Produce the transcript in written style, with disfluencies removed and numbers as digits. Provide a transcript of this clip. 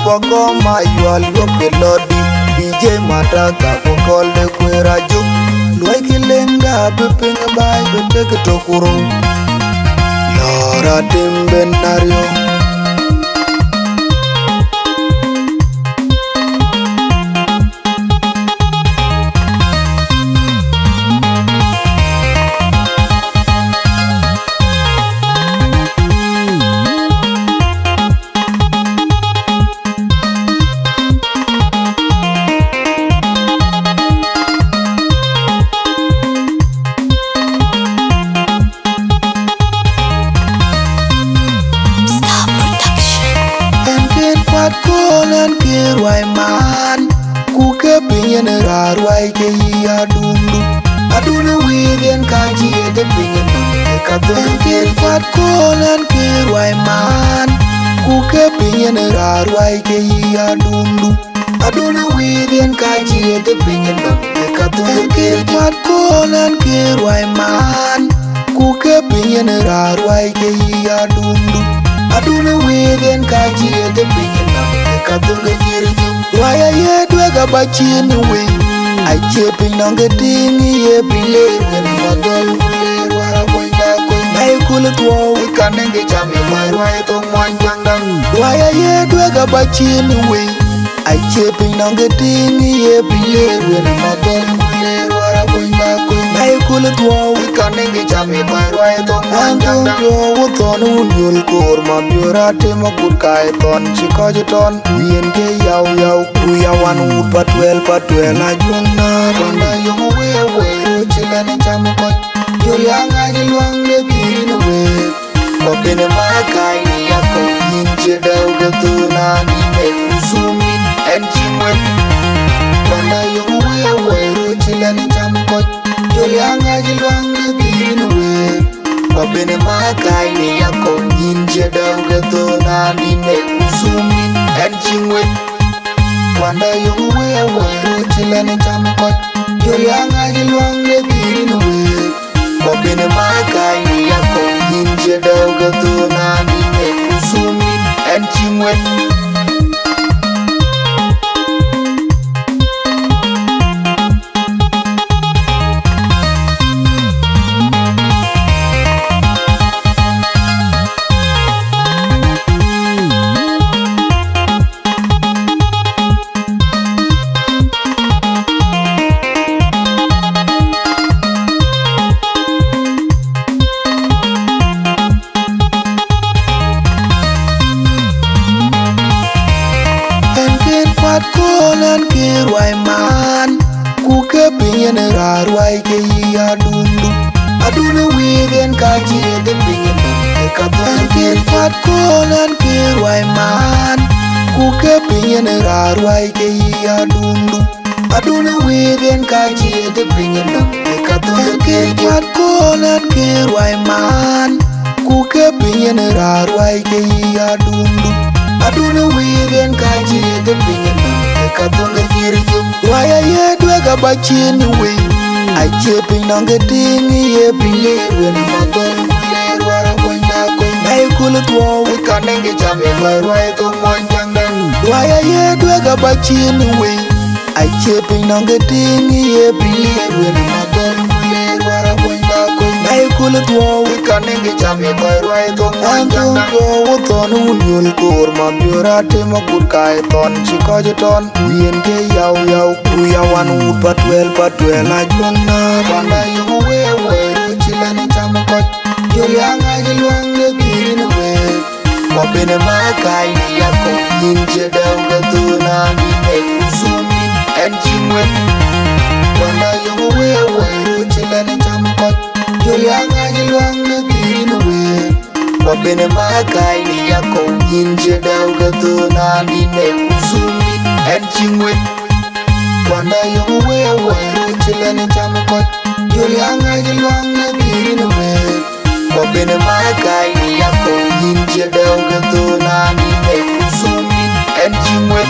pogo ma yual yo pelodi DJ Mataka pokol de kwera juk Luai kilenga beping bai betek tokuro Lora timben nario Kolan kirwai man kuke pinyen rarwai ke adundu aduna widen kaji de pinyen ka don kirfat kolan kirwai man kuke pinyen rarwai ke adundu aduna widen kaji de pinyen ka don kirfat kolan kirwai man kuke pinyen rarwai ke adundu aduna widen kaji de pinyen Katunga kirju Waya ye dwega bachini we I chepin nonga dingi ye bile When madol ule wara boinda koi Nai kule tuwa Ikanenge chame marwai tong mwanjangdang Waya ye dwega bachini we I chepin nonga dingi ye bile When madol ule wara boinda koi Nai kule tuwa Ikanenge chame marwai tong mwanjangdang Antung tonu unyul kur Mabiura tema kurkai ton Chikojiton Uyen ke yau Uya wan ud patwel Ajung na Ronda yung we Chilani chamu kot Yulianga jiluang de pirin we Mabine makai ni yako Yinche dau gatuna Ni me usumin Enchimwe Ronda yung we Chilani chamu kot Yulianga jiluang de pirin we Mabine makai ni yako Yinche dau gatuna Ni me usumin Enchimwe Wanda yung we Chilani chamu kot Yulianga jiluang de pirin we Mabine makai ni yako Yinche dau gatuna Ni me usumin Enchimwe Kolan kirwai man kuke pinyen rarwai ke adundu aduna widen kaji de pinyen katon kirfat kolan kirwai man kuke pinyen rarwai ke adundu aduna widen kaji de pinyen katon kirfat kolan kirwai man kuke pinyen rarwai ke adundu aduna widen kaji de pinyen Katunga kirju Waya ye dwega bachini we I chepin nonga dingi ye bile When madol ule wara boinda koi Nai kule tuwa Ikanenge chame marwai tong mwanjangdang Waya ye dwega bachini we I chepin nonga dingi ye bile When madol ule wara boinda koi Nai kule tuwa Ikanenge chame marwai tong mwanjangdang Antung tonu unyul kur Mabiura tema kurkai ton Chikojiton Uyen ke yau Uya wan ud patwel Ajung na Wanda yung we Chilani chamu kot Yulianga jiluang de pirin we Mabine makai ni yako Yinche dau gatuna Ni me usumin Enchimwe Wanda yung we Chilani chamu kot Yulianga jiluang de pirin we Mabine makai ni yako Yinche dau gatuna Ni me usumin Enchimwe Wanda yung we Chilani chamu kot Yulianga jiluang de pirin we Mabine makai ni yako Yinche dau gatuna Ni me usumin Enchimwe